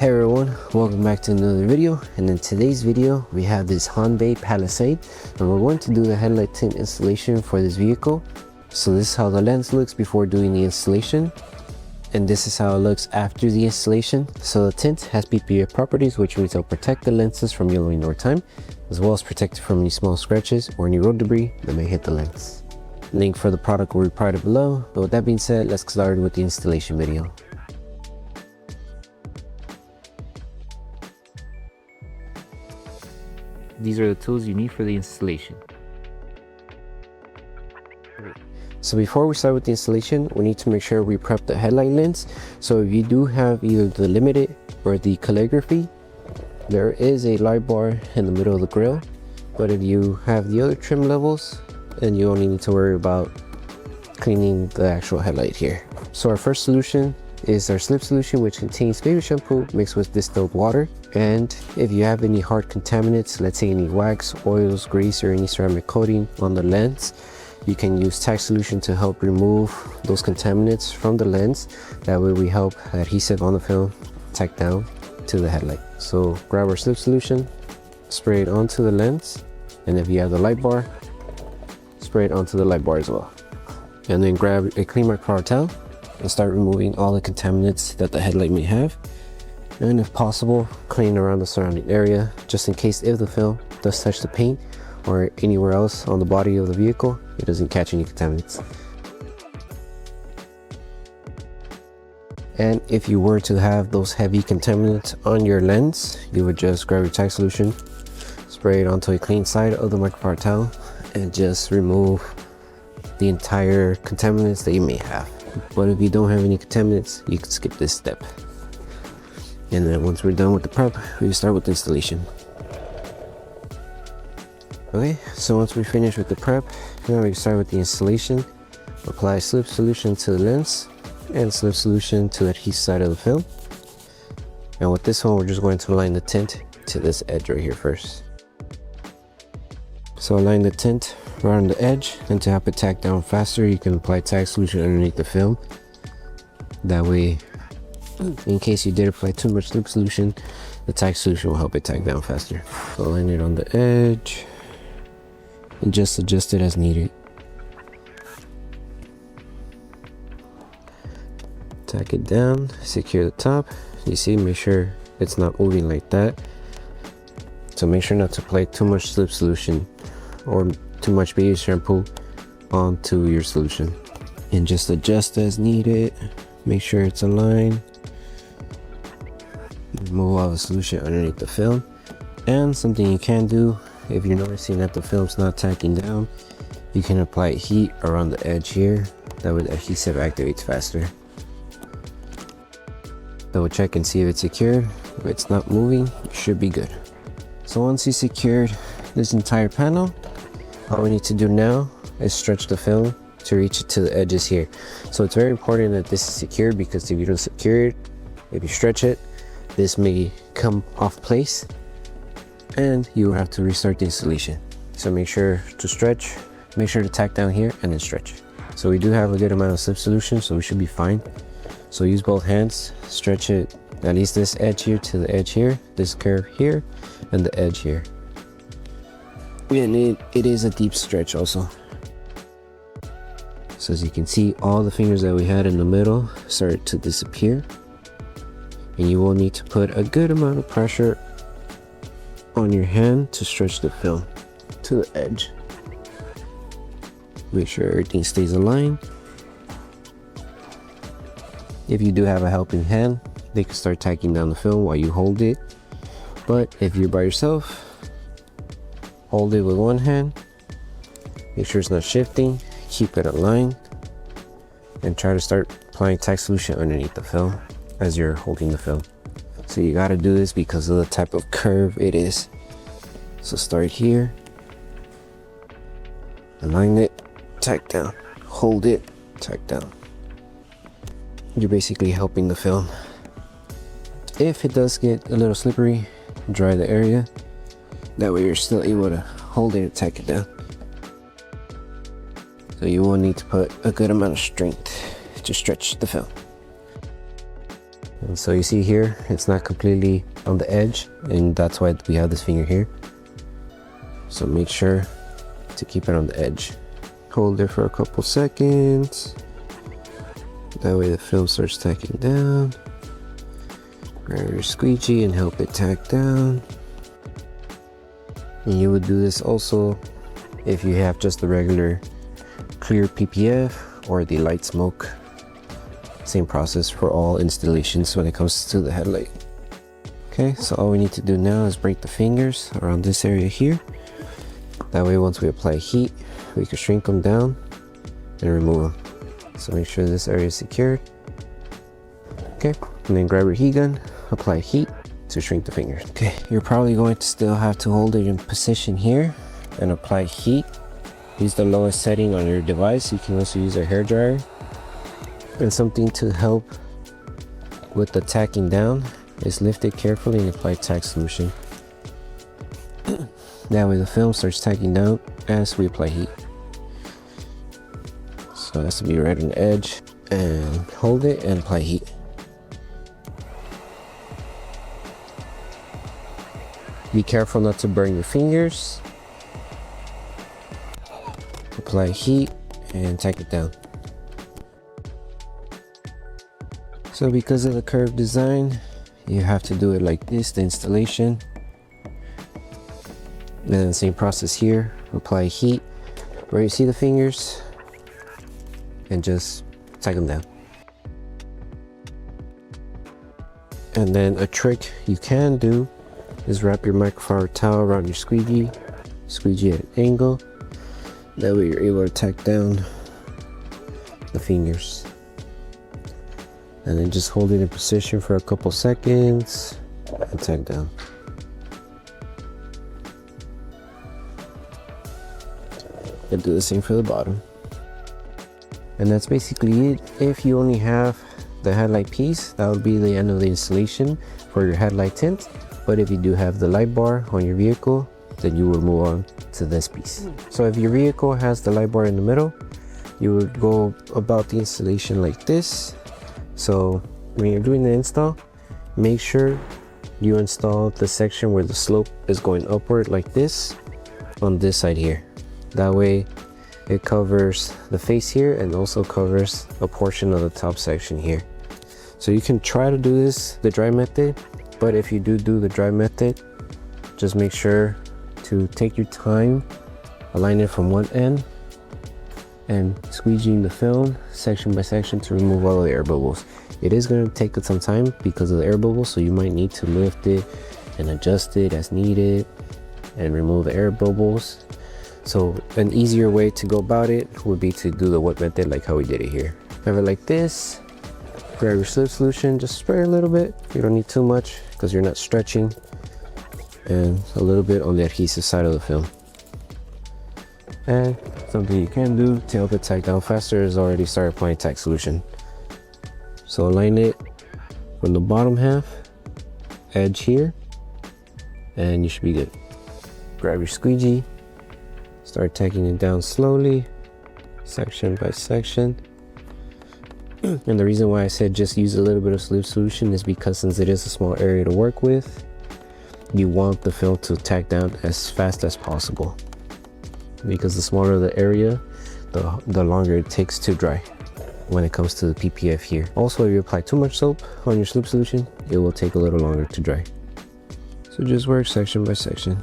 Hey everyone, welcome back to another video. And in today's video we have this Hyundai Palisade and we're going to do the headlight tint installation for this vehicle. So this is how the lens looks before doing the installation, and this is how it looks after the installation. So the tint has PPF properties, which means it'll protect the lenses from yellowing over time, as well as protect it from any small scratches or any road debris that may hit the lens. Link for the product will be provided below. But with that being said, let's get started with the installation video. These are the tools you need for the installation. So before we start with the installation, we need to make sure we prep the headlight lens. So if you do have either the limited or the calligraphy, there is a light bar in the middle of the grill. But if you have the other trim levels, then you only need to worry about cleaning the actual headlight here. So our first solution is our slip solution, which contains baby shampoo mixed with distilled water. And if you have any hard contaminants, let's say any wax, oils, grease, or any ceramic coating on the lens, you can use tack solution to help remove those contaminants from the lens. That way we help adhesive on the film tack down to the headlight. So grab our slip solution, spray it onto the lens, and if you have the light bar, spray it onto the light bar as well. And then grab a clean microfiber towel and start removing all the contaminants that the headlight may have, and if possible clean around the surrounding area, just in case if the film does touch the paint or anywhere else on the body of the vehicle, it doesn't catch any contaminants. And if you were to have those heavy contaminants on your lens, you would just grab your tack solution, spray it onto a clean side of the microfiber towel, and just remove the entire contaminants that you may have. But if you don't have any contaminants, you can skip this step. And then once we're done with the prep, we start with the installation. Okay, so once we finish with the prep, now we can start with the installation. Apply slip solution to the lens and slip solution to the adhesive side of the film. And with this one, we're just going to align the tint to this edge right here first. So align the tint right on the edge, and to help it tack down faster, you can apply tack solution underneath the film. That way, in case you did apply too much slip solution, the tack solution will help it tack down faster. So align it on the edge and just adjust it as needed. Tack it down, secure the top. You see, make sure it's not moving like that. So make sure not to apply too much slip solution or too much baby shampoo onto your solution, and just adjust as needed. Make sure it's aligned. Remove all the solution underneath the film. And something you can do, if you're noticing that the film's not tacking down, you can apply heat around the edge here. That way the adhesive activates faster. Double check and see if it's secured. If it's not moving, it should be good. So once you secured this entire panel, all we need to do now is stretch the film to reach it to the edges here. So it's very important that this is secured, because if you don't secure it, if you stretch it, this may come off place and you will have to restart the installation. So make sure to stretch, make sure to tack down here and then stretch. So we do have a good amount of slip solution, so we should be fine. So use both hands, stretch it at least this edge here to the edge here, this curve here, and the edge here. And it is a deep stretch also. So as you can see, all the fingers that we had in the middle started to disappear, and you will need to put a good amount of pressure on your hand to stretch the film to the edge. Make sure everything stays aligned. If you do have a helping hand, they can start tacking down the film while you hold it. But if you're by yourself, hold it with one hand, make sure it's not shifting, keep it aligned, and try to start applying tack solution underneath the film as you're holding the film. So you gotta do this because of the type of curve it is. So start here, align it, tack down, hold it, tack down. You're basically helping the film. If it does get a little slippery, dry the area. That way you're still able to hold it and tack it down. So you will need to put a good amount of strength to stretch the film. And so you see here, it's not completely on the edge, and that's why we have this finger here. So make sure to keep it on the edge. Hold it for a couple seconds. That way the film starts tacking down. Grab your squeegee and help it tack down. And you would do this also if you have just the regular clear PPF or the light smoke. Same process for all installations when it comes to the headlight. Okay, so all we need to do now is break the fingers around this area here. That way once we apply heat, we can shrink them down and remove them. So make sure this area is secured. Okay, and then grab your heat gun, apply heat to shrink the fingers. Okay, you're probably going to still have to hold it in position here and apply heat. Use the lowest setting on your device. You can also use a hairdryer. And something to help with the tacking down is lift it carefully and apply tack solution. That way the film starts tacking down as we apply heat. So it has to be right on the edge, and hold it and apply heat. Be careful not to burn your fingers. Apply heat and tack it down. So because of the curved design, you have to do it like this, the installation. And then the same process here, apply heat where you see the fingers and just tack them down. And then a trick you can do is wrap your microfiber towel around your squeegee at an angle. That way you're able to tack down the fingers. And then just hold it in position for a couple seconds and tack down. And do the same for the bottom. And that's basically it. If you only have the headlight piece, that would be the end of the installation for your headlight tint. But if you do have the light bar on your vehicle, then you will move on to this piece. So if your vehicle has the light bar in the middle, you would go about the installation like this. So when you're doing the install, make sure you install the section where the slope is going upward like this on this side here. That way it covers the face here and also covers a portion of the top section here. So you can try to do this the dry method, but if you do the dry method, just make sure to take your time, align it from one end, and squeegeeing the film section by section to remove all of the air bubbles. It is going to take some time because of the air bubbles, so you might need to lift it and adjust it as needed and remove the air bubbles. So an easier way to go about it would be to do the wet method like how we did it here. Have it like this, grab your slip solution, just spray a little bit. You don't need too much because you're not stretching, and a little bit on the adhesive side of the film. And something you can do to help it tack down faster is already start applying tack solution. So align it from the bottom half, edge here, and you should be good. Grab your squeegee, start tacking it down slowly, section by section. And the reason why I said just use a little bit of slip solution is because since it is a small area to work with, you want the film to tack down as fast as possible. Because the smaller the area, the longer it takes to dry when it comes to the PPF here. Also, if you apply too much soap on your slip solution, it will take a little longer to dry. So just work section by section.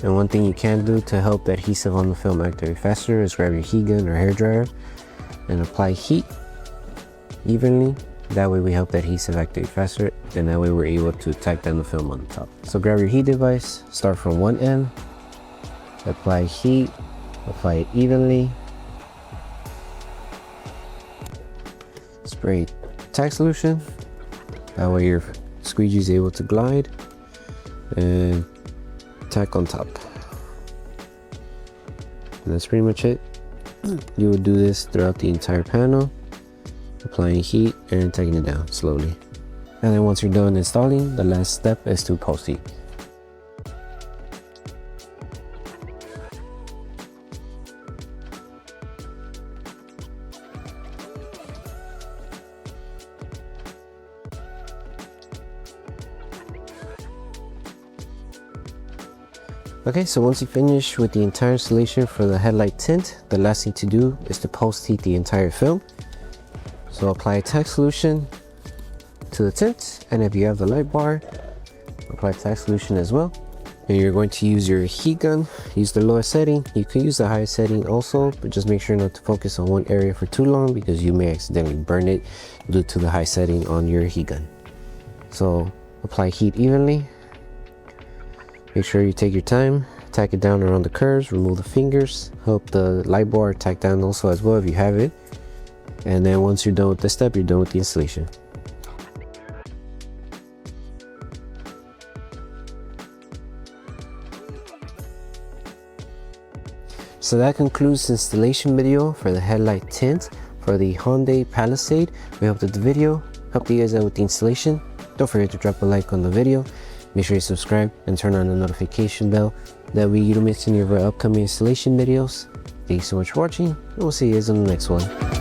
And one thing you can do to help the adhesive on the film activate faster is grab your heat gun or hairdryer and apply heat evenly. That way we help the adhesive activate faster, and that way we're able to tack down the film on the top. So grab your heat device, start from one end, apply heat, apply it evenly, spray tack solution. That way your squeegee is able to glide, and tack on top. And that's pretty much it. You would do this throughout the entire panel, applying heat and taking it down slowly. And then once you're done installing, the last step is to post heat. Okay, so once you finish with the entire installation for the headlight tint, the last thing to do is to post heat the entire film. So apply a tack solution to the tint, and if you have the light bar, apply tack solution as well. And you're going to use your heat gun. Use the lowest setting. You can use the highest setting also, but just make sure not to focus on one area for too long because you may accidentally burn it due to the high setting on your heat gun. So apply heat evenly. Make sure you take your time, tack it down around the curves, remove the fingers, help the light bar tack down also as well if you have it. And then once you're done with this step, you're done with the installation. So that concludes the installation video for the headlight tint for the Hyundai Palisade. We hope that the video helped you guys out with the installation. Don't forget to drop a like on the video. Make sure you subscribe and turn on the notification bell. That way you don't miss any of our upcoming installation videos. Thank you so much for watching, and we'll see you guys on the next one.